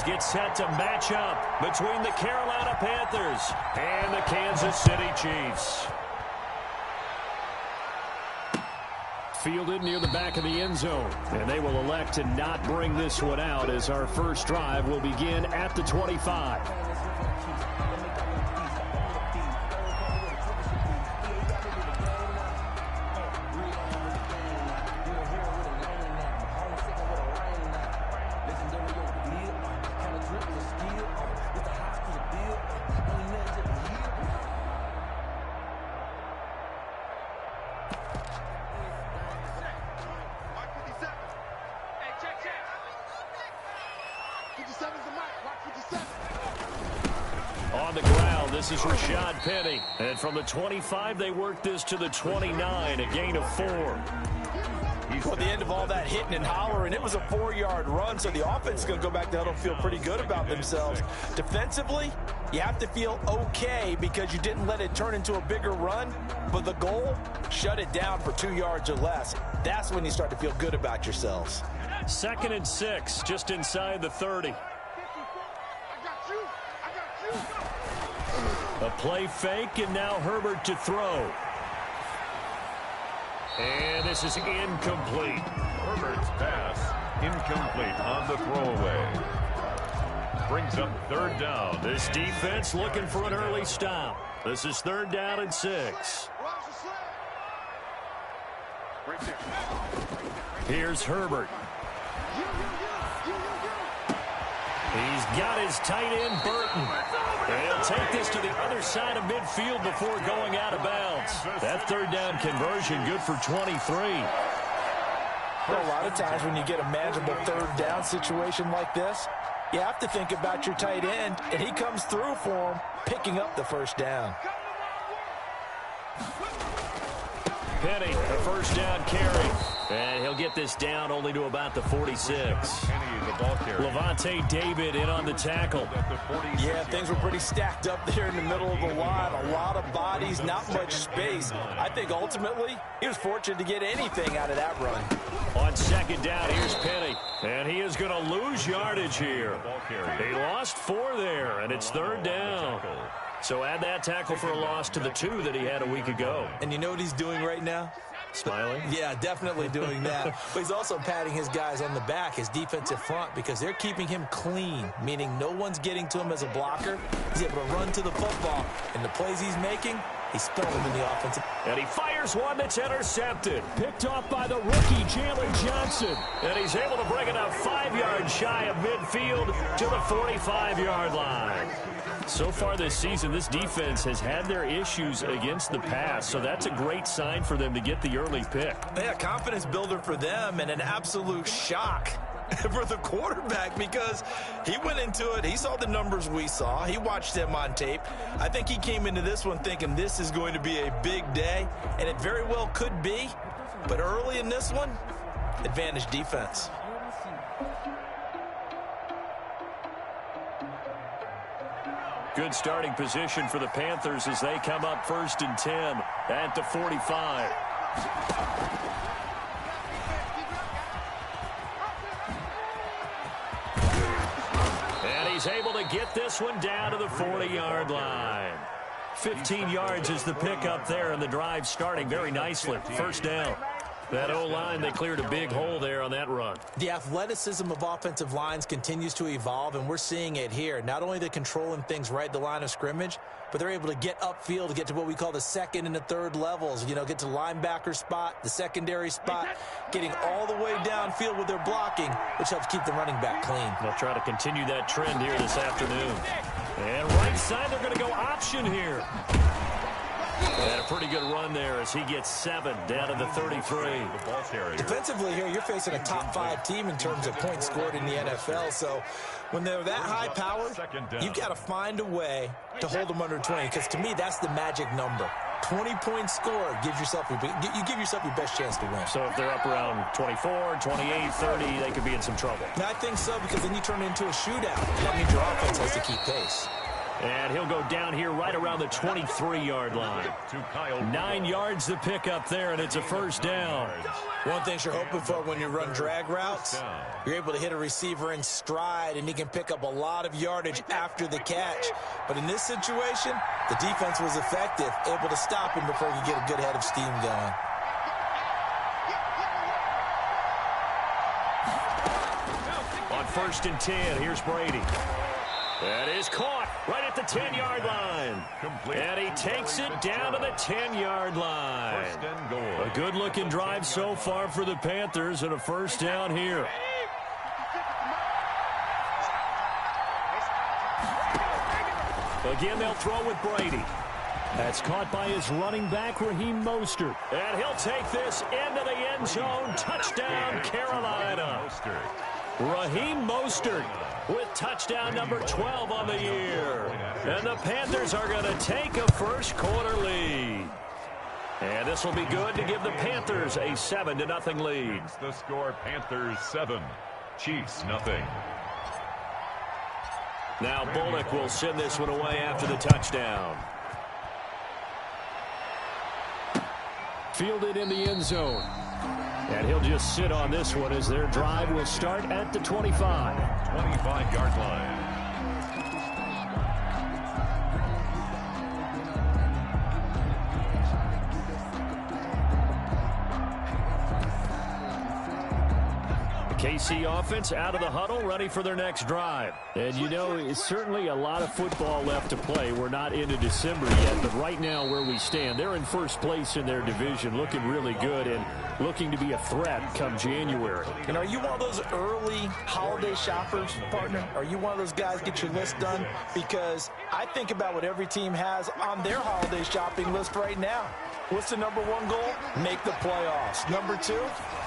get set to match up between the Carolina Panthers and the Kansas City Chiefs. Fielded near the back of the end zone, and they will elect to not bring this one out as our first drive will begin at the 25. On the ground, this is Rashad Penny. And from the 25, they work this to the 29, a gain of 4. Well, at the end of all that hitting and hollering, it was a 4-yard run, so the offense is going to go back to huddle and feel pretty good about themselves. Defensively, you have to feel okay because you didn't let it turn into a bigger run, but the goal, shut it down for 2 yards or less. That's when you start to feel good about yourselves. 2nd and 6, just inside the 30. A play fake, and now Herbert to throw. And this is incomplete. Herbert's pass incomplete on the throwaway. Brings up 3rd down. This defense looking for an early stop. This is 3rd down and 6. Here's Herbert. He's got his tight end, Burton. They'll take this to the other side of midfield before going out of bounds. That 3rd down conversion good for 23. Well, a lot of times when you get a manageable 3rd down situation like this, you have to think about your tight end, and he comes through for him, picking up the 1st down. Penny, a 1st down carry. And he'll get this down only to about the 46. Levante David in on the tackle. Yeah, things were pretty stacked up there in the middle of the line. A lot of bodies, not much space. I think ultimately he was fortunate to get anything out of that run. On 2nd down, here's Penny. And he is going to lose yardage here. He lost 4 there, and it's 3rd down. So add that tackle for a loss to the 2 that he had a week ago. And you know what he's doing right now? Smiling? Yeah, definitely doing that. But he's also patting his guys on the back, his defensive front, because they're keeping him clean, meaning no one's getting to him as a blocker. He's able to run to the football. And the plays he's making, he's spelling them in the offensive. And he fires one that's intercepted. Picked off by the rookie, Jalen Johnson. And he's able to bring it up 5 yards shy of midfield to the 45-yard line. So far this season, this defense has had their issues against the pass, so that's a great sign for them to get the early pick. Yeah, confidence builder for them and an absolute shock for the quarterback because he went into it. He saw the numbers we saw. He watched them on tape. I think he came into this one thinking this is going to be a big day, and it very well could be. But early in this one, advantage defense. Good starting position for the Panthers as they come up 1st and 10 at the 45. And he's able to get this one down to the 40-yard line. 15 yards is the pickup there, and the drive starting very nicely. 1st down. That O-line, they cleared a big hole there on that run. The athleticism of offensive lines continues to evolve, and we're seeing it here. Not only they're controlling things right at the line of scrimmage, but they're able to get upfield to get to what we call the 2nd and the 3rd levels. You know, get to the linebacker spot, the secondary spot, getting all the way downfield with their blocking, which helps keep the running back clean. They'll try to continue that trend here this afternoon. And right side, they're going to go option here. And a pretty good run there as he gets 7 down to the 33. Defensively here, you're facing a top 5 team in terms of points scored in the NFL. So when they're that high powered, you've got to find a way to hold them under 20. Because to me, that's the magic number. 20 points scored gives yourself you give yourself your best chance to win. So if they're up around 24, 28, 30, they could be in some trouble. I think so, because then you turn it into a shootout. That means your offense has to keep pace. And he'll go down here right around the 23-yard line. 9 yards to pick up there, and it's a first down. One thing you're hoping for when you run drag routes, you're able to hit a receiver in stride, and he can pick up a lot of yardage after the catch. But in this situation, the defense was effective, able to stop him before he could get a good head of steam going. On 1st and 10, here's Brady. That is caught right at the 10-yard line. And he takes it down to the 10-yard line. A good-looking drive so far for the Panthers, and a first down here. Again, they'll throw with Brady. That's caught by his running back, Raheem Mostert. And he'll take this into the end zone. Touchdown, Carolina. Raheem Mostert with touchdown number 12 on the year. And the Panthers are going to take a first-quarter lead. And this will be good to give the Panthers a 7-0 lead. The score, Panthers 7, Chiefs nothing. Now Bullock will send this one away after the touchdown. Fielded in the end zone. And he'll just sit on this one as their drive will start at the 25. 25-yard line. KC offense out of the huddle, ready for their next drive. And, you know, it's certainly a lot of football left to play. We're not into December yet, but right now where we stand, they're in first place in their division, looking really good and looking to be a threat come January. And are you one of those early holiday shoppers, partner? Are you one of those guys get your list done? Because I think about what every team has on their holiday shopping list right now. What's the number one goal? Make the playoffs. Number 2,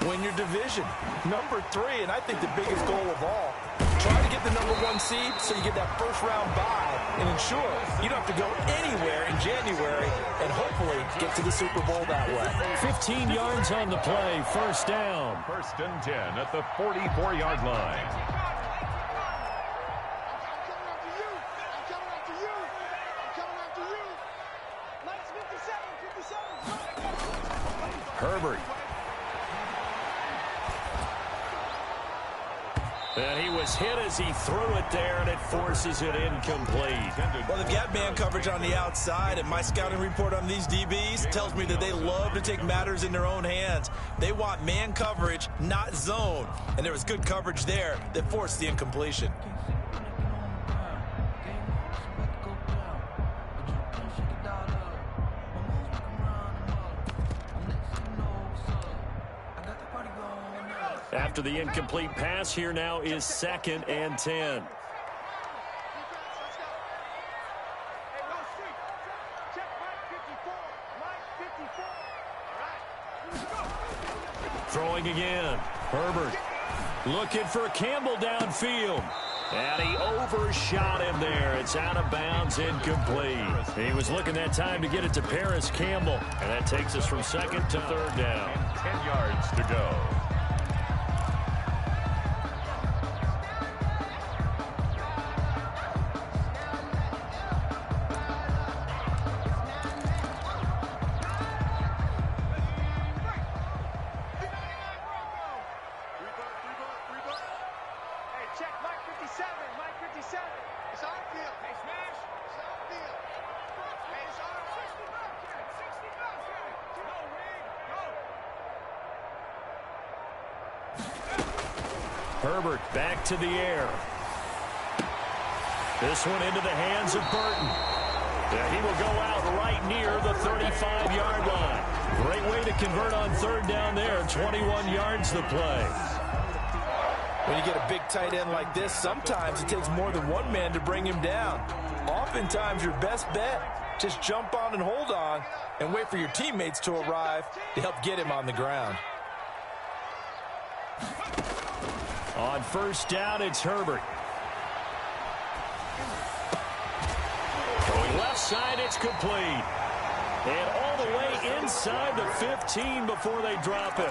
win your division. Number 3, and I think the biggest goal of all, try to get the number 1 seed so you get that first-round bye and ensure you don't have to go anywhere in January and hopefully get to the Super Bowl that way. 15 yards on the play, first down. 1st and 10 at the 44-yard line. Herbert. And he was hit as he threw it there, and it forces it incomplete. Well, they've got man coverage on the outside, and my scouting report on these DBs tells me that they love to take matters in their own hands. They want man coverage, not zone. And there was good coverage there that forced the incompletion. After the incomplete pass, here now is 2nd and 10. Throwing again. Herbert looking for Campbell downfield. And he overshot him there. It's out of bounds, incomplete. He was looking that time to get it to Paris Campbell. And that takes us from 2nd to 3rd down. 10 yards to go. Herbert back to the air. This one into the hands of Burton. Yeah, he will go out right near the 35-yard line. Great way to convert on 3rd down there. 21 yards to play. When you get a big tight end like this, sometimes it takes more than one man to bring him down. Oftentimes, your best bet, just jump on and hold on and wait for your teammates to arrive to help get him on the ground. On 1st down, it's Herbert. Going left side, it's complete. And all the way inside the 15 before they drop it.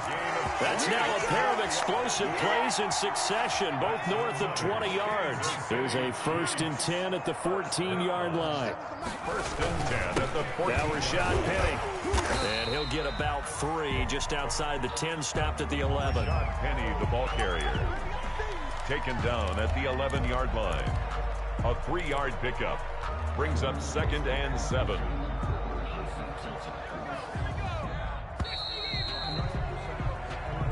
That's now a pair of explosive plays in succession, both north of 20 yards. There's a 1st and 10 at the 14-yard line. 1st and 10 at the 14. Now Rashad Penny. And he'll get about 3 just outside the 10, stopped at the 11. Rashad Penny, the ball carrier. Taken down at the 11-yard line. A 3-yard pickup. Brings up 2nd and 7.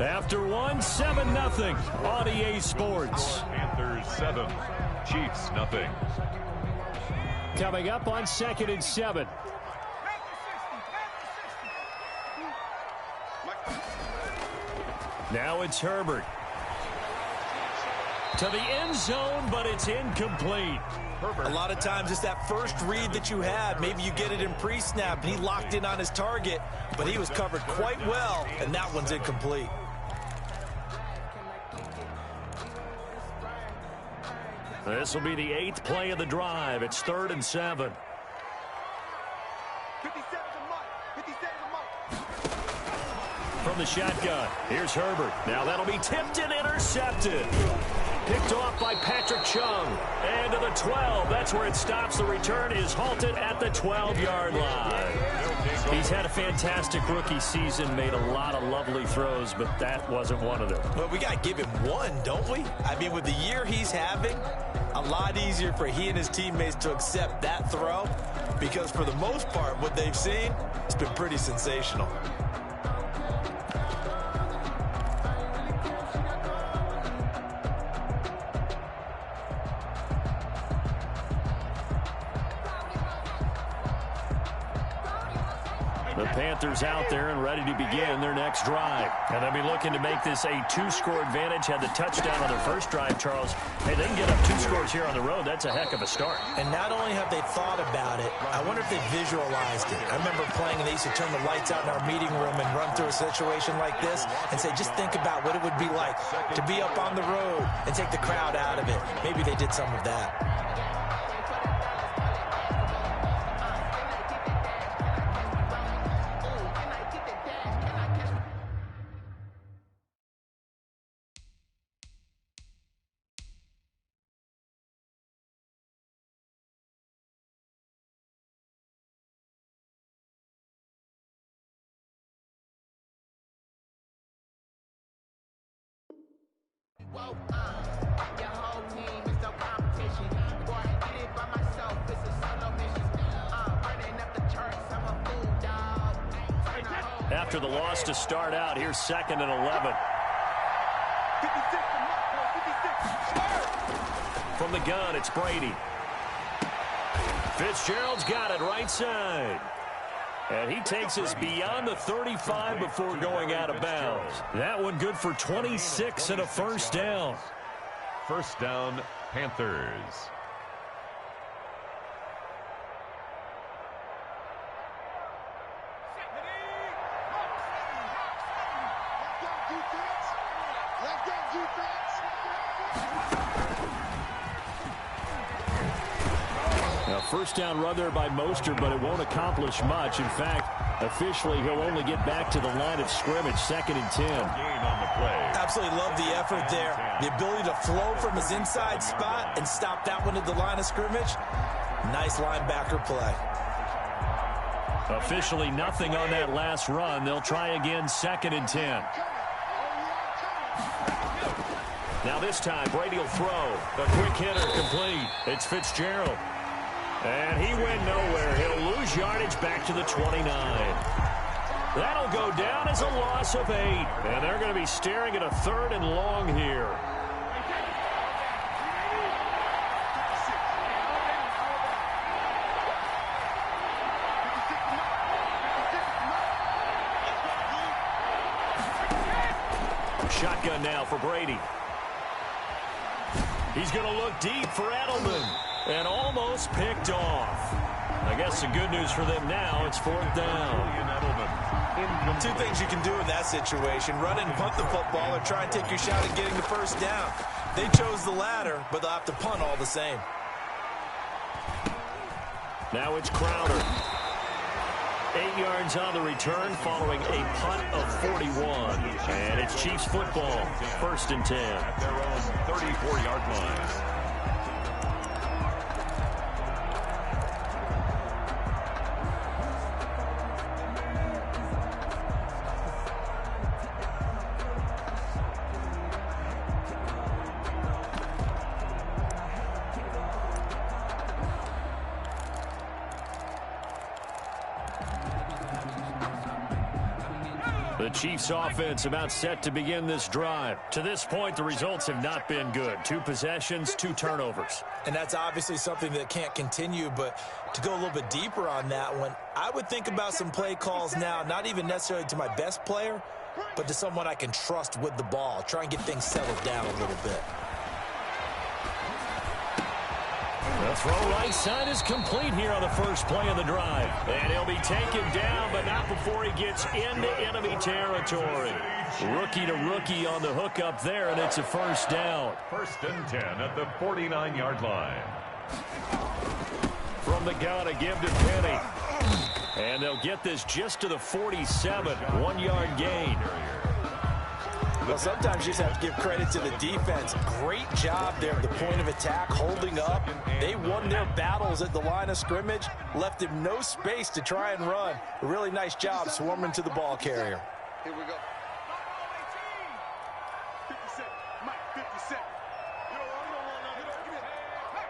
After 7-0 on EA Sports. Panthers 7, Chiefs nothing. Coming up on 2nd and 7. Now it's Herbert. To the end zone, but it's incomplete. A lot of times it's that first read that you have. Maybe you get it in pre-snap, and he locked in on his target, but he was covered quite well, and that one's incomplete. This will be the 8th play of the drive. It's 3rd and 7. From the shotgun, here's Herbert. Now that'll be tipped and intercepted. Picked off by Patrick Chung. And to the 12. That's where it stops. The return is halted at the 12-yard line. He's had a fantastic rookie season, made a lot of lovely throws, but that wasn't one of them. Well, we got to give him one, don't we? I mean, with the year he's having, a lot easier for he and his teammates to accept that throw, because for the most part, what they've seen, it's been pretty sensational. The Panthers out there and ready to begin their next drive. And they'll be looking to make this a 2-score advantage. Had the touchdown on their first drive, Charles. Hey, they can get up 2 scores here on the road. That's a heck of a start. And not only have they thought about it, I wonder if they visualized it. I remember playing, and they used to turn the lights out in our meeting room and run through a situation like this and say, just think about what it would be like to be up on the road and take the crowd out of it. Maybe they did some of that. Whoa, your whole team is no competition. Boy, I did it by myself, it's a solo mission. Running up the charts, I'm a fool, dog. After the loss to start out, here's 2nd and 11. 56. From the gun, it's Brady. Fitzgerald's got it right side. And he takes us beyond the 35 before going out of bounds. That one good for 26 and a first down. First down, Panthers. Now, first down run there by Mostert, but it won't accomplish much. In fact, officially, he'll only get back to the line of scrimmage, 2nd and 10. Gain on the play. Absolutely love the effort there. The ability to flow from his inside spot and stop that one at the line of scrimmage. Nice linebacker play. Officially nothing on that last run. They'll try again, 2nd and 10. Now this time, Brady will throw. A quick hitter complete. It's Fitzgerald. And he went nowhere. He'll lose yardage back to the 29. That'll go down as a loss of 8. And they're going to be staring at a 3rd and long here. Shotgun now for Brady. He's going to look deep for Edelman. And almost picked off. I guess the good news for them now, it's 4th down. Two things you can do in that situation. Run and punt the football or try and take your shot at getting the first down. They chose the latter, but they'll have to punt all the same. Now it's Crowder. 8 yards on the return following a punt of 41. And it's Chiefs football, 1st and 10. At their own 34-yard line. The Chiefs offense about set to begin this drive. To this point, the results have not been good. 2 possessions, 2 turnovers. And that's obviously something that can't continue, but to go a little bit deeper on that one, I would think about some play calls now, not even necessarily to my best player, but to someone I can trust with the ball. Try and get things settled down a little bit. The throw right side is complete here on the first play of the drive. And he'll be taken down, but not before he gets into enemy territory. Rookie to rookie on the hook up there, and it's a first down. 1st and 10 at the 49-yard line. From the gun, a give to Penny. And they'll get this just to the 47, 1-yard gain. Well, sometimes you just have to give credit to the defense. Great job there at the point of attack, holding up. They won their battles at the line of scrimmage, left him no space to try and run. A really nice job swarming to the ball carrier. Here we go. 57. Mike, 57. You don't want none. Give me that.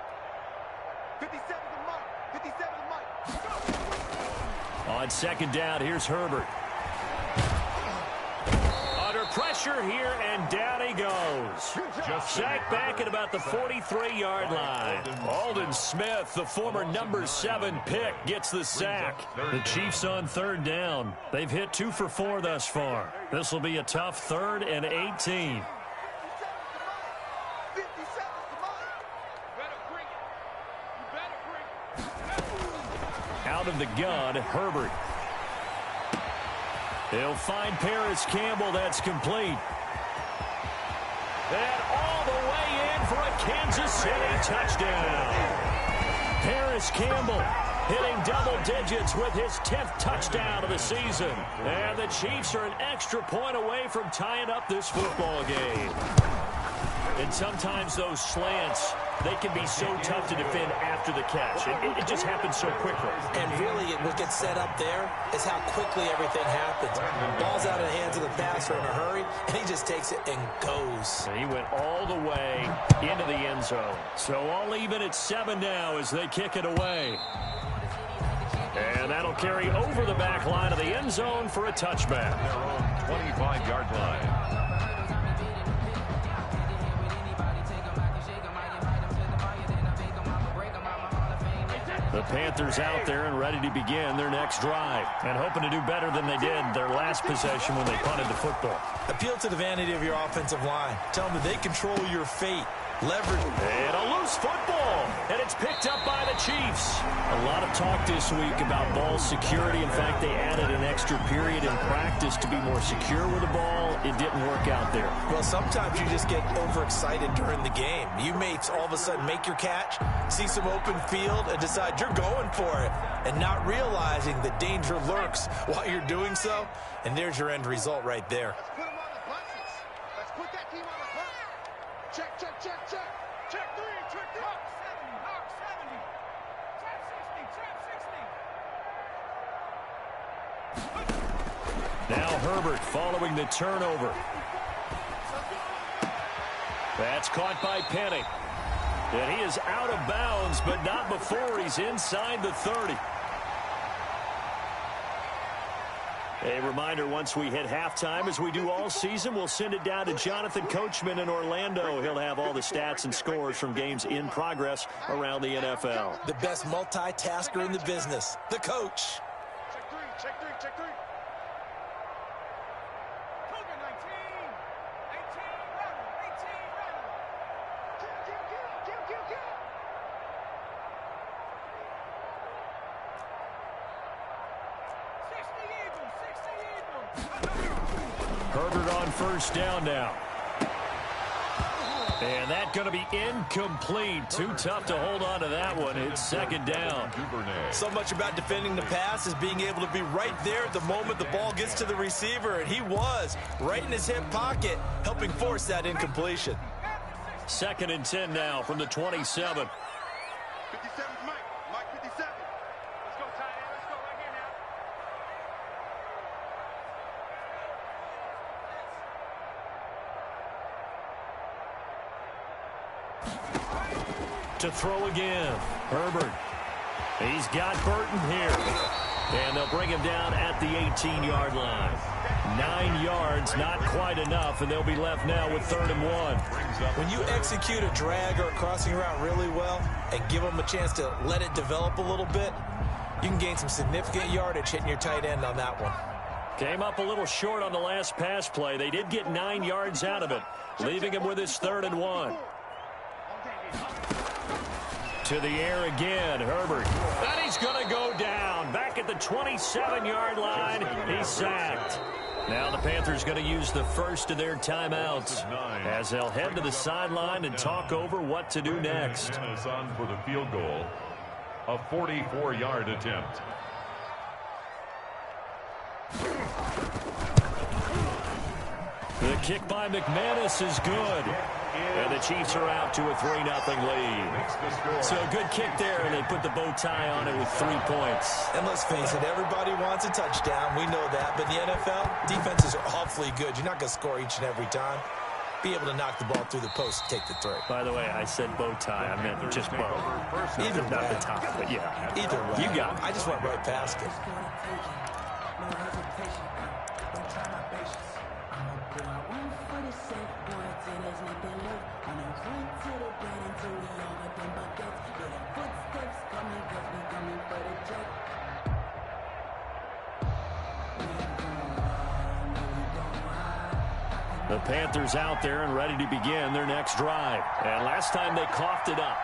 57 to Mike. 57 to Mike. Go. On second down, here's Herbert. Under pressure here, and down he goes. Sacked back at about the 43-yard line. Aldon Smith, the former number 7 pick, gets the sack. The Chiefs on 3rd down. They've hit 2 for 4 thus far. This will be a tough 3rd and 18. Out of the gun, Herbert. He'll find Paris Campbell. That's complete. And all the way in for a Kansas City touchdown. Paris Campbell hitting double digits with his 10th touchdown of the season. And the Chiefs are an extra point away from tying up this football game. And sometimes those slants, they can be so tough to defend after the catch. It just happens so quickly. And really, what gets set up there is how quickly everything happens. Ball's out of the hands of the passer in a hurry, and he just takes it and goes. And he went all the way into the end zone. So all even at 7 now as they kick it away. And that'll carry over the back line of the end zone for a touchback. Their own 25-yard line. The Panthers out there and ready to begin their next drive and hoping to do better than they did their last possession when they punted the football. Appeal to the vanity of your offensive line. Tell them that they control your fate. Leverage. And a loose football. And it's picked up by the Chiefs. A lot of talk this week about ball security. In fact, they added an extra period in practice to be more secure with the ball. It didn't work out there. Well, sometimes you just get overexcited during the game. You may all of a sudden make your catch, see some open field, and decide you're going for it, and not realizing the danger lurks while you're doing so. And there's your end result right there. Let's put them on the buses. Let's put that team on the bus. Check, check, check, check. Check 3, check 3. Hawk 70, Hawk 70. Trap 60, trap 60. Now Herbert following the turnover. That's caught by Penny. And he is out of bounds, but not before he's inside the 30. A reminder, once we hit halftime, as we do all season, we'll send it down to Jonathan Coachman in Orlando. He'll have all the stats and scores from games in progress around the NFL. The best multitasker in the business, the coach. Check 3, check 3, check 3. Cougar 19. 18, Rebel. 18, Rebel. Kill. 60 Eagles. Herbert on first down now. And that's going to be incomplete. Too tough to hold on to that one. It's second down. So much about defending the pass is being able to be right there at the moment the ball gets to the receiver, and he was right in his hip pocket, helping force that incompletion. Second and 10 now from the 27. 57 Mike. Mike 57. Let's go, tight end. Let's go right here now. To throw again. Herbert. He's got Burton here. And they'll bring him down at the 18-yard line. 9 yards, not quite enough, and they'll be left now with 3rd and 1. When you execute a drag or a crossing route really well and give them a chance to let it develop a little bit, you can gain some significant yardage hitting your tight end on that one. Came up a little short on the last pass play. They did get 9 yards out of it, leaving him with his 3rd and 1. To the air again, Herbert. And he's going to go down. Back at the 27-yard line, he's sacked. Now the Panthers going to use the first of their timeouts as they'll head to the sideline and talk over what to do next. Is on for the field goal, a 44-yard attempt. The kick by McManus is good. And the Chiefs are out to a 3-0 lead. So a good kick there, and they put the bow tie on it with 3 points. And let's face it, everybody wants a touchdown. We know that. But in the NFL, defenses are awfully good. You're not going to score each and every time. Be able to knock the ball through the post and take the throw. By the way, I said bow tie. I meant just bow. Either way. Not the top, but yeah. Either way. You got it. I just went right past it. The Panthers out there and ready to begin their next drive. And last time they coughed it up,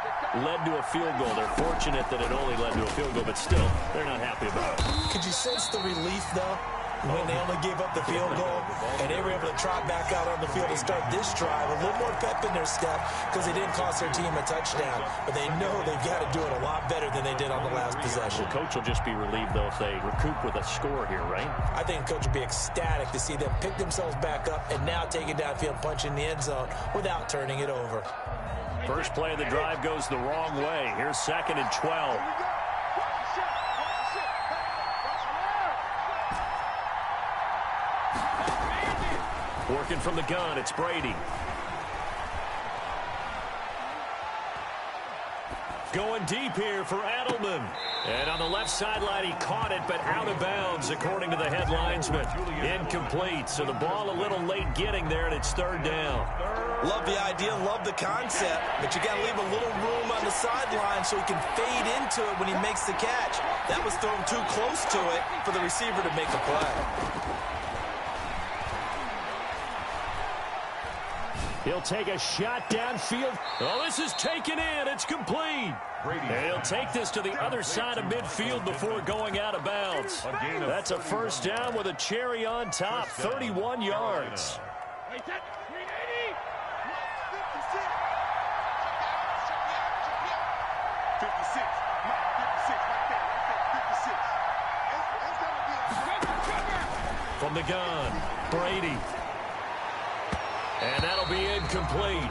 led to a field goal. They're fortunate that it only led to a field goal, but still, they're not happy about it. Could you sense the relief, though, when they only gave up the field goal and they were able to trot back out on the field and start this drive? A little more pep in their step because they didn't cost their team a touchdown, but they know they've got to do it a lot better than they did on the last possession. The coach will just be relieved, though, if they recoup with a score here, right? I think the coach will be ecstatic to see them pick themselves back up and now take it downfield, punch in the end zone without turning it over. First play of the drive goes the wrong way. Here's 2nd and 12. Working from the gun, it's Brady. Going deep here for Edelman. And on the left sideline, he caught it, but out of bounds, according to the head linesman. Incomplete, so the ball a little late getting there, and it's 3rd down. Love the idea, love the concept, but you got to leave a little room on the sideline so he can fade into it when he makes the catch. That was thrown too close to it for the receiver to make a play. He'll take a shot downfield. Oh, this is taken in. It's complete. And he'll take this to the other side of midfield before going out of bounds. That's a first down with a cherry on top, 31 yards. From the gun, Brady. And that'll be incomplete.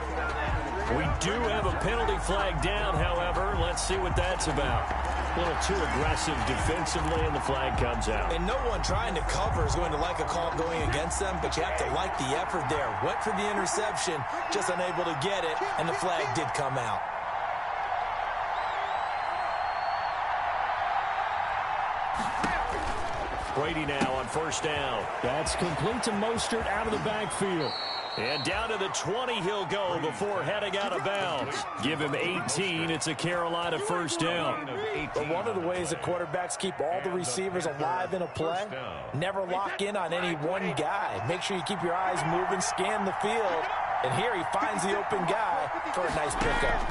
We do have a penalty flag down, however. Let's see what that's about. A little too aggressive defensively, and the flag comes out. And no one trying to cover is going to like a call going against them, but you have to like the effort there. Went for the interception, just unable to get it, and the flag did come out. Brady now on first down. That's complete to Mostert out of the backfield. And down to the 20 he'll go before heading out of bounds. Give him 18. It's a Carolina first down. But one of the ways that quarterbacks keep all the receivers alive in a play, never lock in on any one guy. Make sure you keep your eyes moving, scan the field. And here he finds the open guy for a nice pickup.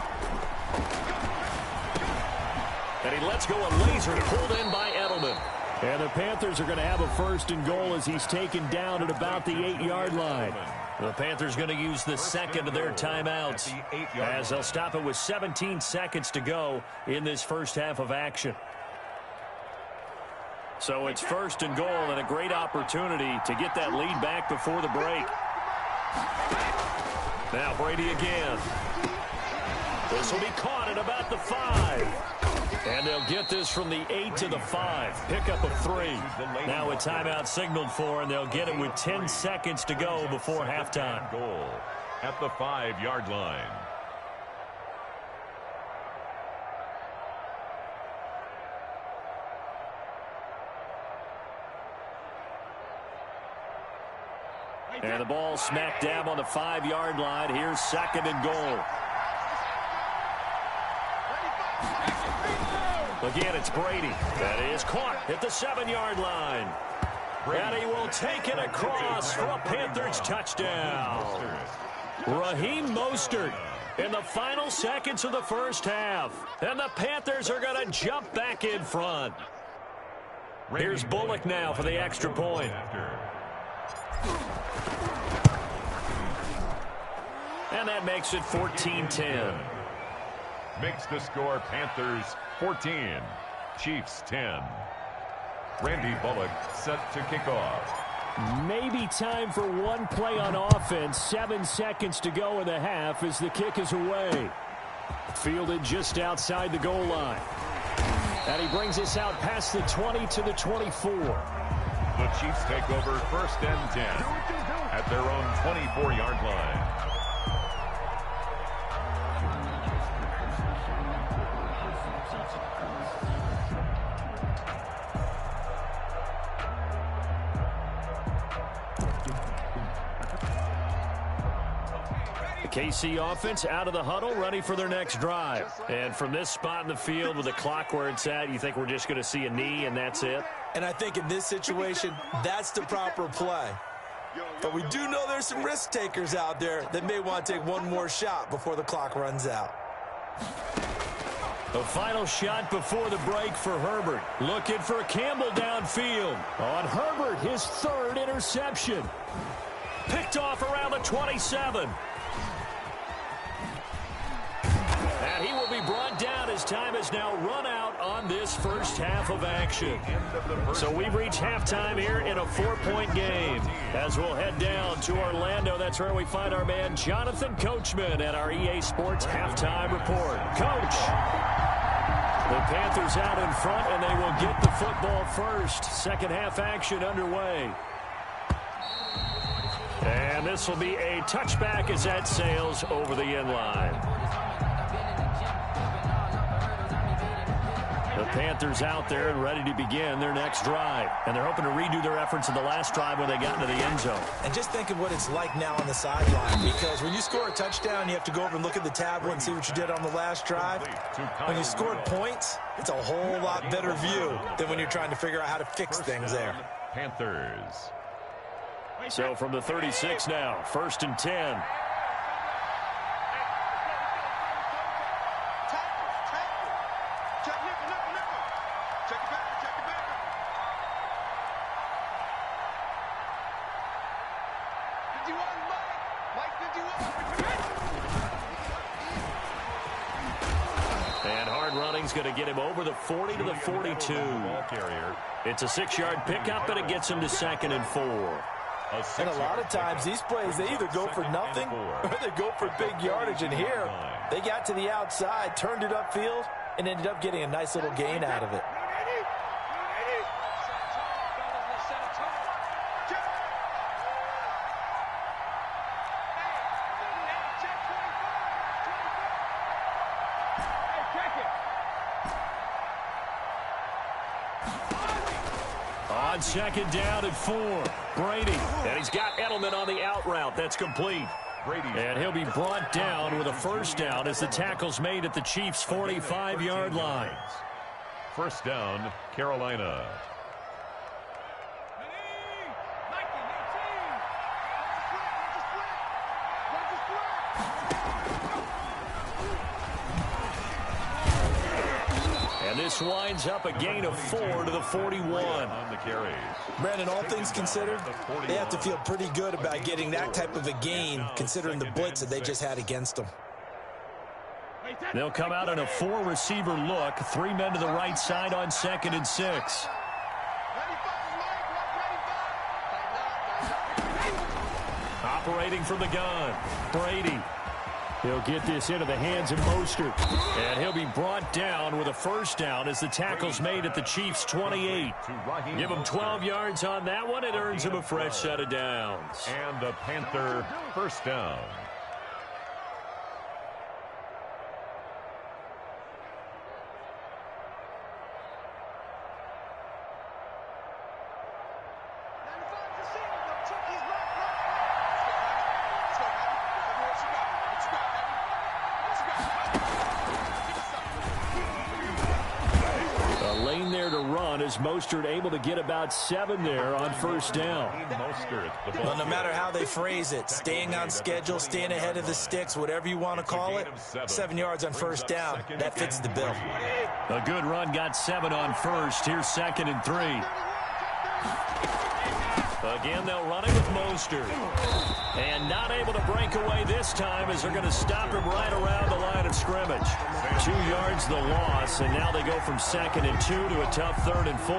And he lets go a laser pulled in by Edelman. And the Panthers are going to have a first and goal as he's taken down at about the 8-yard line. The Panthers going to use the second of their timeouts as they'll stop it with 17 seconds to go in this first half of action. So it's first and goal and a great opportunity to get that lead back before the break. Now Brady again. This will be caught at about the 5. And they'll get this from the 8 to the 5. Pickup of 3. Now a timeout signaled for, and they'll get it with 10 seconds to go before halftime. Goal at the 5-yard line. And the ball smack dab on the 5-yard line. Here's second and goal. Again, it's Brady. That is caught at the 7-yard line. And he will take it across for a Panthers touchdown. Raheem Mostert in the final seconds of the first half. And the Panthers are going to jump back in front. Here's Bullock now for the extra point. And that makes it 14-10. Makes the score Panthers 14, Chiefs 10. Randy Bullock set to kick off. Maybe time for one play on offense. 7 seconds to go in the half as the kick is away. Fielded just outside the goal line. And he brings us out past the 20 to the 24. The Chiefs take over first and 10 at their own 24-yard line. KC offense out of the huddle, ready for their next drive. And from this spot in the field with the clock where it's at, you think we're just going to see a knee and that's it? And I think in this situation, that's the proper play. But we do know there's some risk takers out there that may want to take one more shot before the clock runs out. The final shot before the break for Herbert. Looking for Campbell downfield. On Herbert, his third interception. Picked off around the 27. And he will be brought down as time has now run out on this first half of action. So we've reached halftime here in a 4-point game. As we'll head down to Orlando, that's where we find our man Jonathan Coachman at our EA Sports Halftime Report. Coach, the Panthers out in front, and they will get the football first. Second half action underway. And this will be a touchback as that sails over the end line. The Panthers out there and ready to begin their next drive. And they're hoping to redo their efforts in the last drive when they got into the end zone. And just think of what it's like now on the sideline. Because when you score a touchdown, you have to go over and look at the tablet and see what you did on the last drive. When you scored points, it's a whole lot better view than when you're trying to figure out how to fix things there. Panthers. So from the 36 now, first and 10. And hard running's going to get him over the 40 to the 42. It's a 6-yard pickup, and it gets him to second and 4. And a lot of times, these plays, they either go for nothing or they go for big yardage. And here, they got to the outside, turned it upfield, and ended up getting a nice little gain out of it. On second down and 4, Brady. And he's got Edelman on the out route. That's complete. And he'll be brought down with a first down as the tackle's made at the Chiefs' 45-yard line. First down, Carolina. And this winds up a gain of 4 to the 41. On the carry. Brandon, all things considered, they have to feel pretty good about getting that type of a gain, considering the blitz that they just had against them. They'll come out in a 4-receiver look. 3 men to the right side on 2nd and 6. Operating from the gun, Brady. He'll get this into the hands of Mostert. And he'll be brought down with a first down as the tackle's made at the Chiefs' 28. Give him 12 yards on that one. It earns him a fresh set of downs. And the Panther first down. Mostert able to get about 7 there on first down. Well, no matter how they phrase it, staying on schedule, staying ahead of the sticks, whatever you want to call it, 7 yards on first down, that fits the bill. A good run got 7 on first. Here's 2nd and 3. Again, they'll run it with Mostert. And not able to break away this time as they're going to stop him right around the line of scrimmage. 2 yards the loss, and now they go from 2nd and 2 to a tough 3rd and 4.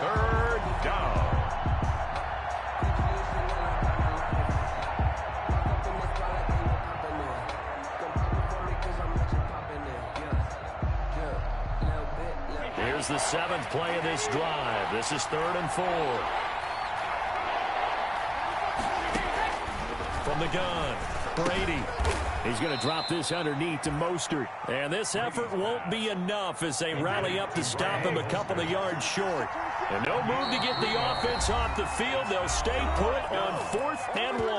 Third down. Here's the 7th play of this drive. This is 3rd and 4. From the gun, Brady. He's going to drop this underneath to Mostert. And this effort won't be enough as they rally up to stop him a couple of yards short. And no move to get the offense off the field. They'll stay put on 4th and 1.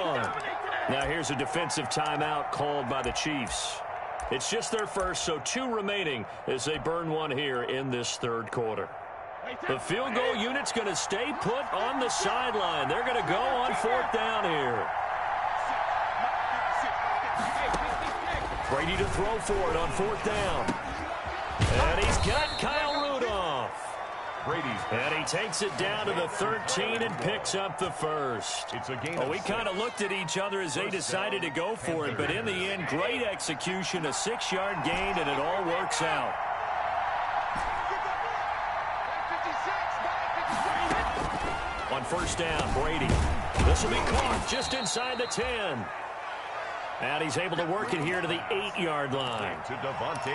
Now here's a defensive timeout called by the Chiefs. It's just their first, so 2 remaining as they burn one here in this 3rd quarter. The field goal unit's going to stay put on the sideline. They're going to go on 4th down here. Brady to throw for it on 4th down. And he's got Kyle Rudolph. And he takes it down to the 13 and picks up the first. It's a gain. We kind of looked at each other as they decided to go for it, but in the end, great execution, a 6-yard gain, and it all works out. On first down, Brady. This will be caught just inside the 10. And he's able to work it here to the 8-yard line.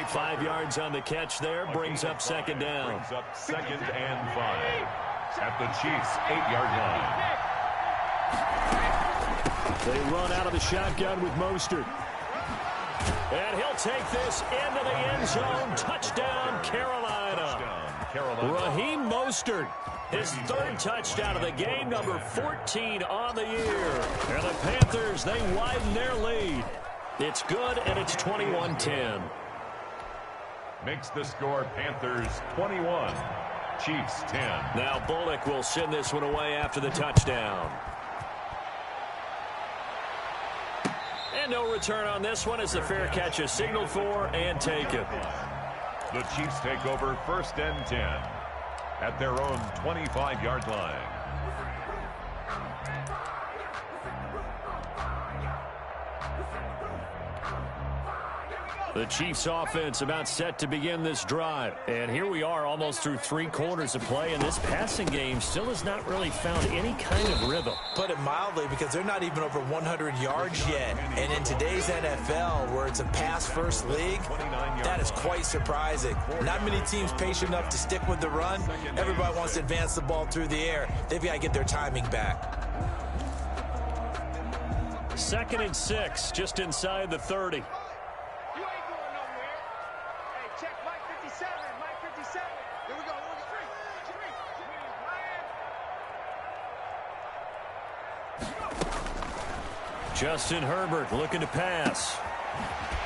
5 yards on the catch there, brings up 2nd down. Brings up 2nd and 5 at the Chiefs' 8-yard line. They run out of the shotgun with Mostert. And he'll take this into the end zone. Touchdown, Carolina. Raheem Mostert, his 3rd touchdown of the game, number 14 on the year. And the Panthers, they widen their lead. It's good, and it's 21-10. Makes the score Panthers 21, Chiefs 10. Now Bullock will send this one away after the touchdown. And no return on this one as the fair catch is signaled for and taken. The Chiefs take over 1st and 10 at their own 25-yard line. The Chiefs offense about set to begin this drive. And here we are almost through 3 quarters of play, and this passing game still has not really found any kind of rhythm. Put it mildly, because they're not even over 100 yards yet. And in today's NFL, where it's a pass-first league, that is quite surprising. Not many teams patient enough to stick with the run. Everybody wants to advance the ball through the air. They've got to get their timing back. 2nd and 6, just inside the 30. Justin Herbert looking to pass.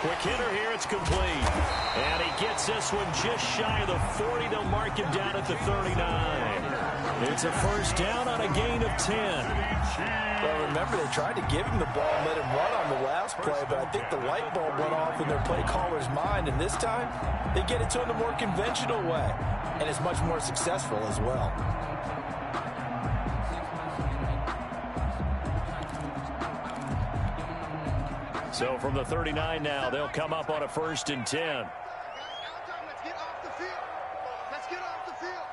Quick hitter here, it's complete. And he gets this one just shy of the 40. They'll mark him down at the 39. It's a first down on a gain of 10. Well, remember, they tried to give him the ball and let him run on the last play, but I think the light bulb went off in their play caller's mind, and this time they get it to him the more conventional way, and it's much more successful as well. So from the 39 now, they'll come up on a first and 10. Let's get off the field. Let's get off the field.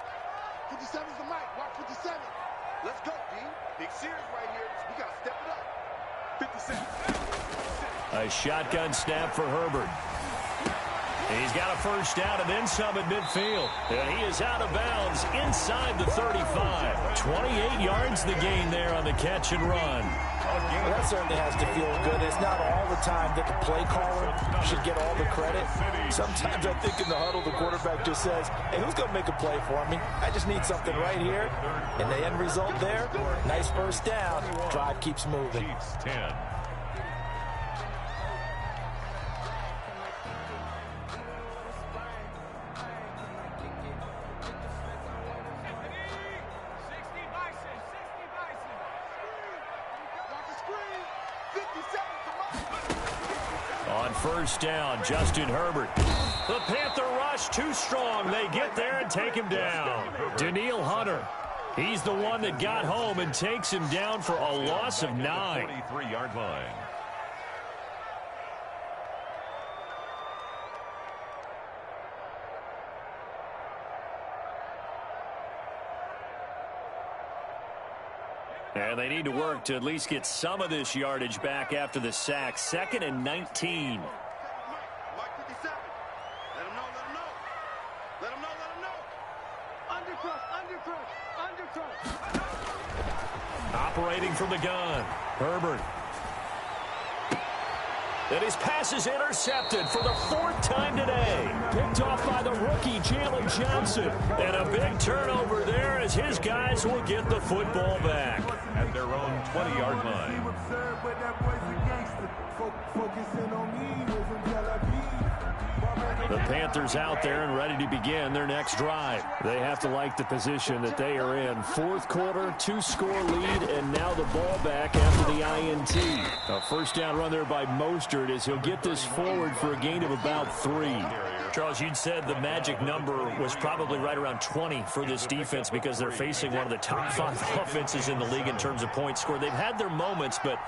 57's the mic. Watch 57. Let's go, D. Big Sears right here. We got to step it up. 57. A shotgun snap for Herbert. He's got a first down and then some at midfield. And he is out of bounds inside the 35. 28 yards the gain there on the catch and run. Well, that certainly has to feel good. It's not all the time that the play caller should get all the credit. Sometimes I think in the huddle, the quarterback just says, hey, who's going to make a play for me? I just need something right here. And the end result there, nice first down. Drive keeps moving. Chiefs 10. On first down, Justin Herbert. The Panther rush too strong. They get there and take him down. Daniil Hunter. He's the one that got home and takes him down for a loss of 9. 23-yard line. And they need to work to at least get some of this yardage back after the sack. 2nd and 19. Mark 57. Let him know, let him know. Let him know, let him know. Undercrush, undercrush, undercrush. Operating from the gun. Herbert. And his pass is intercepted for the 4th time today. Picked off by the rookie, Jalen Johnson. And a big turnover there as his guys will get the football back. At their own 20-yard line. The Panthers out there and ready to begin their next drive. They have to like the position that they are in. 4th quarter, 2-score lead, and now the ball back after the INT. A first down run there by Mostert as he'll get this forward for a gain of about 3. Charles, you'd said the magic number was probably right around 20 for this defense because they're facing one of the top 5 offenses in the league in terms of points scored. They've had their moments, but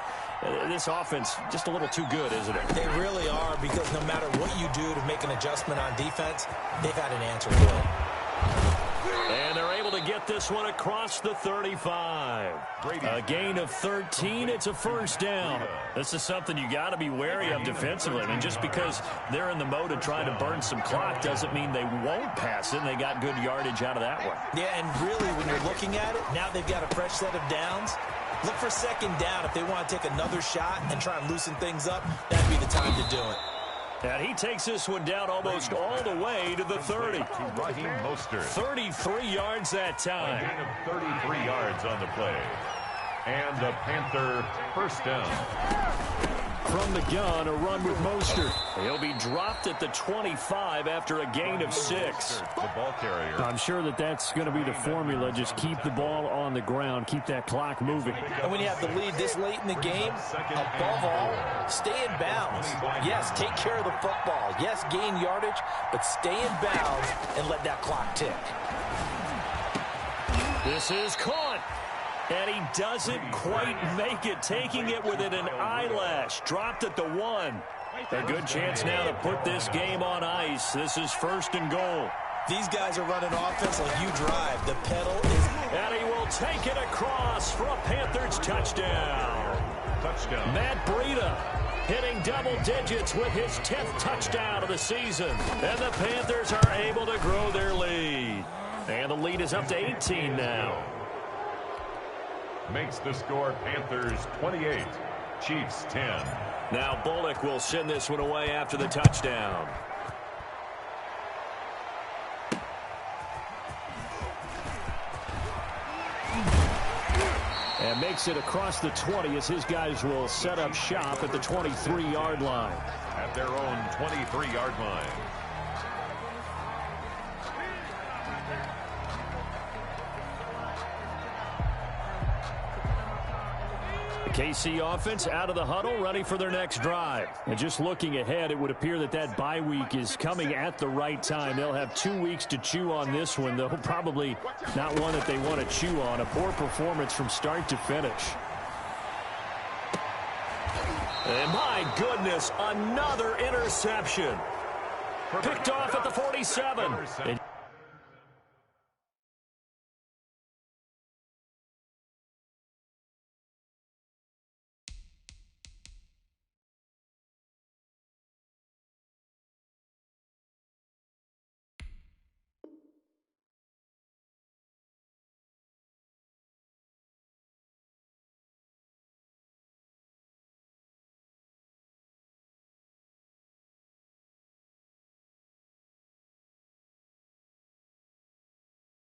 this offense just a little too good, isn't it? They really are, because no matter what you do to make an adjustment on defense, they've had an answer for it. And they're able to get this one across the 35. A gain of 13. It's a first down. This is something you got to be wary of defensively. I mean, just because they're in the mode of trying to burn some clock doesn't mean they won't pass it. And they got good yardage out of that one. Yeah, and really, when you're looking at it, now they've got a fresh set of downs. Look for 2nd down. If they want to take another shot and try and loosen things up, that'd be the time to do it. And he takes this one down almost all the way to the 30. Raheem Mostert. 33 yards that time. A gain of 33 yards on the play. And the Panther first down. From the gun, a run with Mostert. He'll be dropped at the 25 after a gain of 6. The ball carrier. I'm sure that that's going to be the formula. Just keep the ball on the ground. Keep that clock moving. And when you have the lead this late in the game, above all, stay in bounds. Yes, take care of the football. Yes, gain yardage, but stay in bounds and let that clock tick. This is caught. And he doesn't quite make it, taking it within an eyelash. Dropped at the 1. A good chance now to put this game on ice. This is 1st and goal. These guys are running offense like you drive. The pedal is... And he will take it across for a Panthers touchdown. Touchdown. Matt Breida hitting double digits with his 10th touchdown of the season. And the Panthers are able to grow their lead. And the lead is up to 18 now. Makes the score Panthers 28, Chiefs 10. Now Bullock will send this one away after the touchdown. And makes it across the 20 as his guys will set up shop at the 23-yard line. At at their own 23-yard line. KC offense out of the huddle, ready for their next drive. And just looking ahead, it would appear that that bye week is coming at the right time. They'll have 2 weeks to chew on this one, though probably not one that they want to chew on. A poor performance from start to finish. And my goodness, another interception. Picked off at the 47. And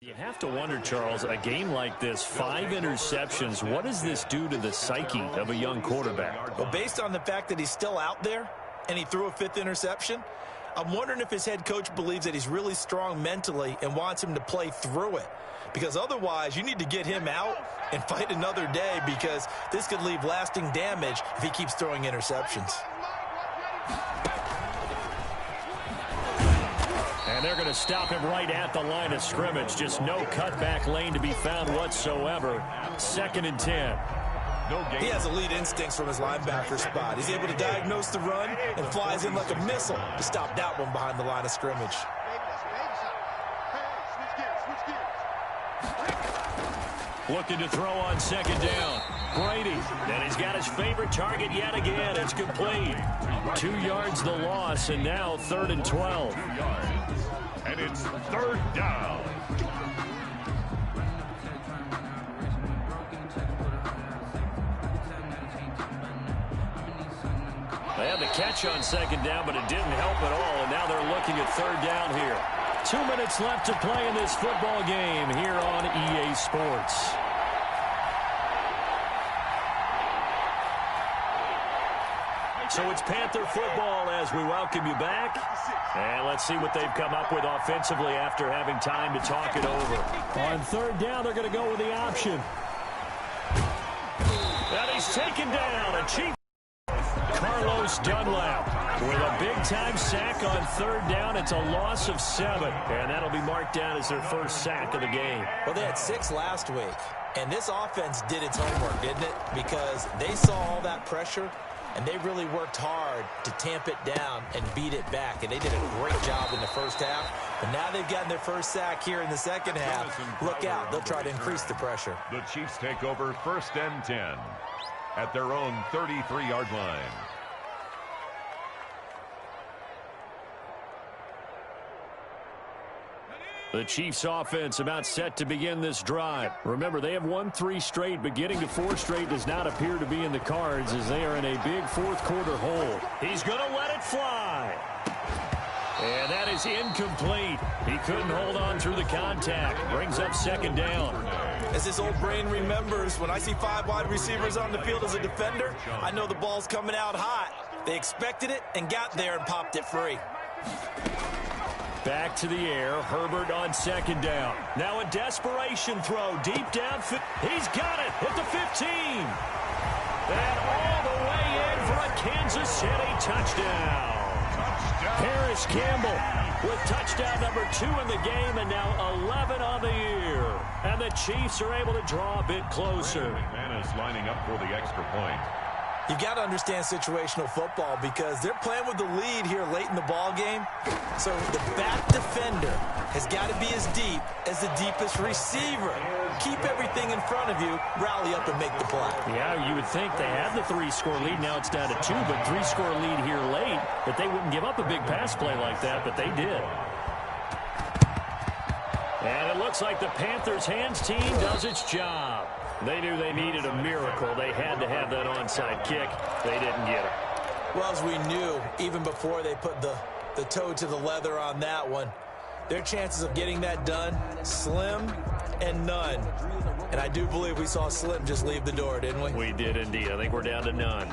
you have to wonder, Charles, a game like this, 5 interceptions, what does this do to the psyche of a young quarterback? Well, based on the fact that he's still out there and he threw a 5th interception, I'm wondering if his head coach believes that he's really strong mentally and wants him to play through it. Because otherwise, you need to get him out and fight another day, because this could leave lasting damage if he keeps throwing interceptions. And they're going to stop him right at the line of scrimmage. Just no cutback lane to be found whatsoever. 2nd and 10. He has elite instincts from his linebacker spot. He's able to diagnose the run and flies in like a missile to stop that one behind the line of scrimmage. Looking to throw on 2nd down. Brady, and he's got his favorite target yet again. It's complete. 2 yards the loss, and now 3rd and 12. And it's 3rd down. They had the catch on 2nd down, but it didn't help at all, and now they're looking at 3rd down here. 2 minutes left to play in this football game here on EA Sports. So it's Panther football as we welcome you back. And let's see what they've come up with offensively after having time to talk it over. On 3rd down, they're going to go with the option. And he's taken down. A Chief Carlos Dunlap with a big-time sack on 3rd down. It's a loss of 7, and that'll be marked down as their first sack of the game. Well, they had 6 last week, and this offense did its homework, didn't it? Because they saw all that pressure, and they really worked hard to tamp it down and beat it back, and they did a great job in the first half. But now they've gotten their first sack here in the second half. Look out, they'll try to increase the pressure. The Chiefs take over 1st and 10 at their own 33-yard line. The Chiefs offense about set to begin this drive. Remember, they have won 3 straight, but getting to 4 straight does not appear to be in the cards as they are in a big 4th quarter hole. He's going to let it fly. And that is incomplete. He couldn't hold on through the contact. Brings up 2nd down. As his old brain remembers, when I see 5 wide receivers on the field as a defender, I know the ball's coming out hot. They expected it and got there and popped it free. Back to the air. Herbert on 2nd down. Now a desperation throw deep down. He's got it at the 15. And all the way in for a Kansas City touchdown. Paris Campbell with touchdown number 2 in the game, and now 11 on the year. And the Chiefs are able to draw a bit closer. McManus lining up for the extra point. You've got to understand situational football because they're playing with the lead here late in the ball game. So the back defender has got to be as deep as the deepest receiver. Keep everything in front of you, rally up and make the play. Yeah, you would think they had the 3-score lead. Now it's down to 2, but 3-score lead here late. That they wouldn't give up a big pass play like that, but they did. And it looks like the Panthers' hands team does its job. They knew they needed a miracle. They had to have that onside kick. They didn't get it. Well, as we knew, even before they put the toe to the leather on that one, their chances of getting that done, slim and none. And I do believe we saw Slim just leave the door, didn't we? We did indeed. I think we're down to none.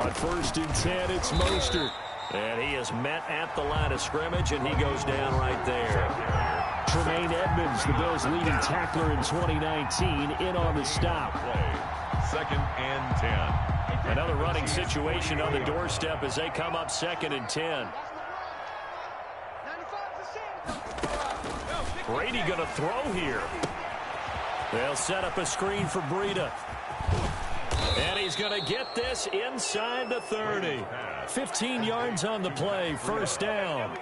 On 1st and 10, it's Mostert. And he is met at the line of scrimmage, and he goes down right there. Tremaine Edmonds, the Bills' leading tackler in 2019, in on the stop. Play. 2nd and 10. Another running situation on the doorstep as they come up 2nd and 10. Brady going to throw here. They'll set up a screen for Breida. And he's going to get this inside the 30. 15 yards on the play, 1st down.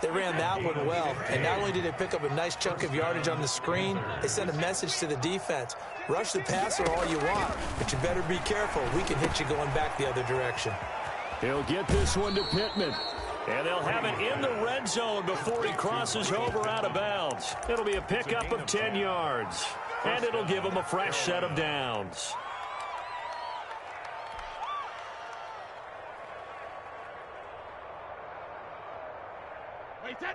They ran that one well, and not only did they pick up a nice chunk of yardage on the screen, they sent a message to the defense. Rush the passer all you want, but you better be careful. We can hit you going back the other direction. He'll get this one to Pittman. And they'll have it in the red zone before he crosses over out of bounds. It'll be a pickup of 10 yards. And it'll give him a fresh set of downs.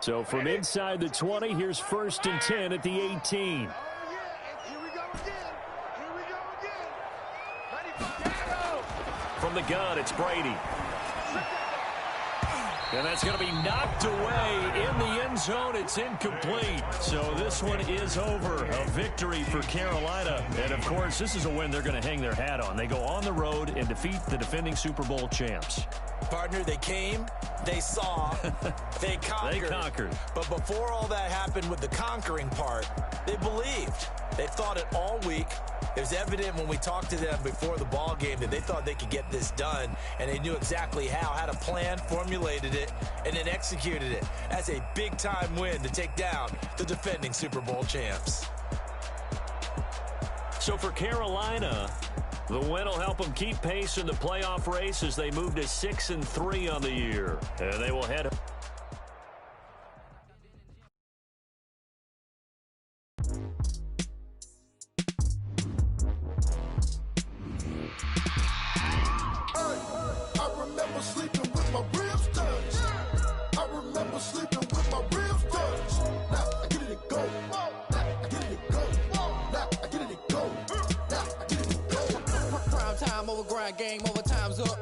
So from inside the 20, here's 1st and 10 at the 18. Here we go again. Here we go again. Ready for tackle. From the gun, it's Brady. And that's going to be knocked away in the end zone. It's incomplete. So this one is over. A victory for Carolina. And, of course, this is a win they're going to hang their hat on. They go on the road and defeat the defending Super Bowl champs. Partner, they came, they saw, they conquered. They conquered. But before all that happened with the conquering part, they believed. They thought it all week. It was evident when we talked to them before the ball game that they thought they could get this done, and they knew exactly how, had a plan, formulated it, and then executed it. That's a big-time win to take down the defending Super Bowl champs. So for Carolina, the win will help them keep pace in the playoff race as they move to 6-3 on the year. And they will head... I remember sleeping with my ribs touched. I remember sleeping with my ribs touched. Now I get it to go. Now I get it to go. Now I get it to go. Now I get it to go. Prime time over grind game, over time's up.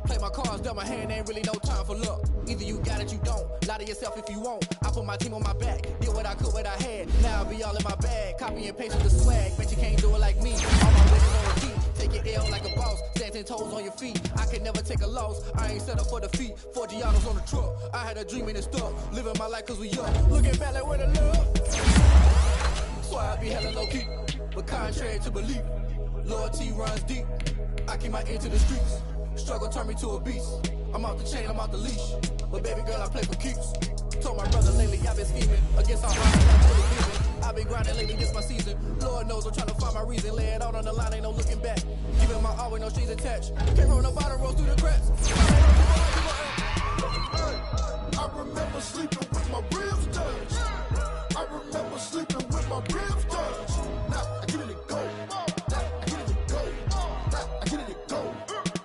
Play my cards, dealt my hand, ain't really no time for luck. Either you got it, you don't. Lie to yourself if you won't. I put my team on my back, did what I could, what I had. Now I be all in my bag, copy and paste with the swag. Bet you can't do it like me. All my winners on repeat. Take your L like a boss, stand 10 toes on your feet. I can never take a loss, I ain't set up for defeat. 4 Giannos on the truck, I had a dream and it stuck. Living my life cause we young, looking back like where the love. So I be hella low key, but contrary to belief, loyalty runs deep. I keep my ear to the streets, struggle turn me to a beast. I'm off the chain, I'm off the leash, but baby girl I play for keeps. Told my brother lately I've been scheming against all odds, I'm fully vision. I've been grinding lately, this my season. Lord knows I'm trying to find my reason. Lay it out on the line, ain't no looking back. Giving my all with no strings attached. Came from the bottom, rose through the cracks. I remember sleeping with my ribs touched. I remember sleeping with my ribs touched. Now I get it to go. Now I get it to go. Now I get it to go.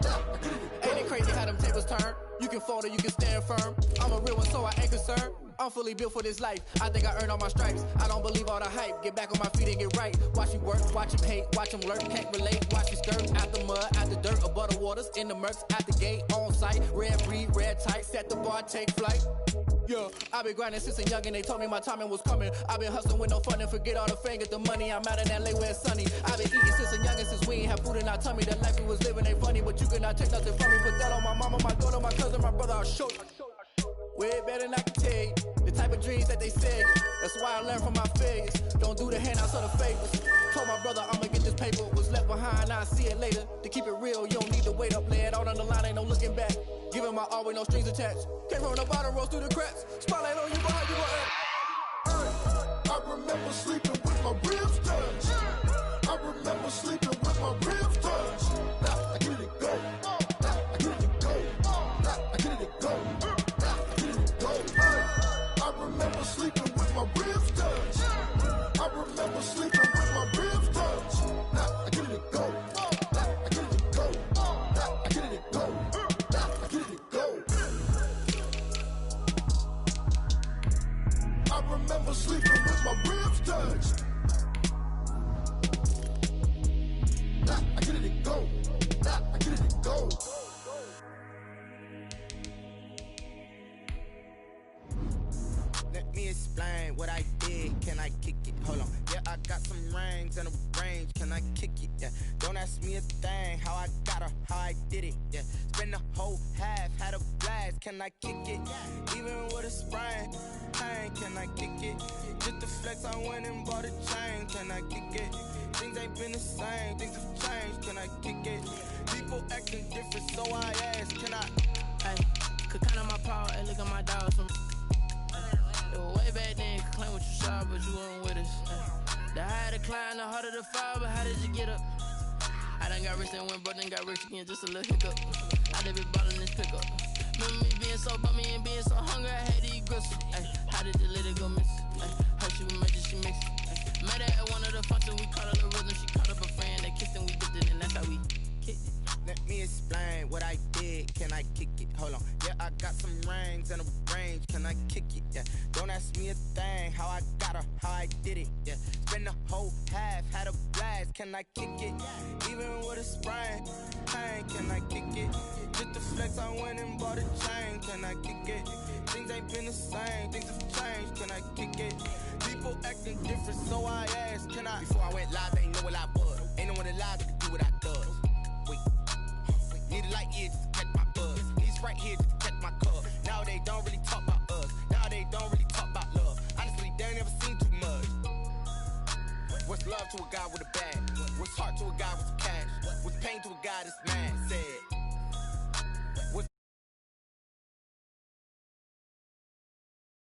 Now I get it to go. Ain't it crazy how them tables turn? You can fold or you can stand firm. I'm a real one, so I ain't concerned. I'm fully built for this life. I think I earned all my stripes. I don't believe all the hype. Get back on my feet and get right. Watch you work, watch him hate, watch him lurk. Can't relate, watch you skirt. Out the mud, out the dirt, above the waters, in the murks, out the gate, on site. Red breed, red tight, set the bar, take flight. Yeah, I been grinding since a young and they told me my timing was coming. I been hustling with no fun and forget all the fame, get the money. I'm out in LA where it's sunny. I been eating since a youngin' since we ain't have food in our tummy. The life we was living ain't funny, but you cannot take nothing from me. Put that on my mama, my daughter, my cousin, my brother, I'll show you. Way better than I can tell you. The type of dreams that they say. That's why I learned from my failures. Don't do the handouts or the favors. Told my brother I'ma get this paper. Was left behind, I'll see it later. To keep it real, you don't need to wait up. Lay it out on the line, ain't no looking back. Giving my all with no strings attached. Came from the bottom, rose through the cracks. Spotlight on you, behind you, I remember sleeping with my ribs touched. I remember sleeping with my ribs touched. Now I get it to go. Now I get it to go. Now I get it to go. Now I get it to go. I remember sleeping with my ribs touched. I remember sleeping with my ribs touched. Now I get it to go. Now I get it to go. Now I get it to go. Now I get it to go. I remember sleeping with my ribs touched. Now I get it to go. explain what I did. Can I kick it? Hold on. Yeah, I got some rings and a range. Can I kick it? Yeah. Don't ask me a thing. How I got her, how I did it. Yeah. Spend the whole half, had a blast. Can I kick it? Even with a sprain. Pain, can I kick it? Just the flex, I went and bought a chain. Can I kick it? Things ain't been the same. Things have changed. Can I kick it? People acting different, so I ask. Can I? Hey, could count on my power, and look at my dogs from. It was way back then, could claim what you saw, but you weren't with us. The higher the climb, the harder the fall, but how did you get up? I done got rich and went broke, then got rich again, just a little hiccup. I done been ballin' this pickup. Remember me being so bummy and being so hungry, I had to eat gristle. Ay, how did the little go miss? Her she was major, she mixed it. Met her at one of the functions, we caught a little rhythm, she caught up a friend, they kissed and we dipped it, and that's how we kicked it. Let me explain what I did. Can I kick it? Hold on. Yeah, I got some rings and a range. Can I kick it? Yeah. Don't ask me a thing. How I got her, how I did it. Yeah. Spend the whole half, had a blast. Can I kick it? Even with a sprain. Pain, can I kick it? Just the flex, I went and bought a chain. Can I kick it? Things ain't been the same. Things have changed. Can I kick it? People acting different, so I asked. Can I? Before I went live, they ain't know what I was. Ain't no one alive that can do what I does. Need a light year just to catch my buzz. Need Sprite here just to catch my cup. Now they don't really talk about us. Now they don't really talk about love. Honestly, they ain't never seen too much. What's love to a guy with a bag? What's heart to a guy with some cash? What's pain to a guy that's mad? Said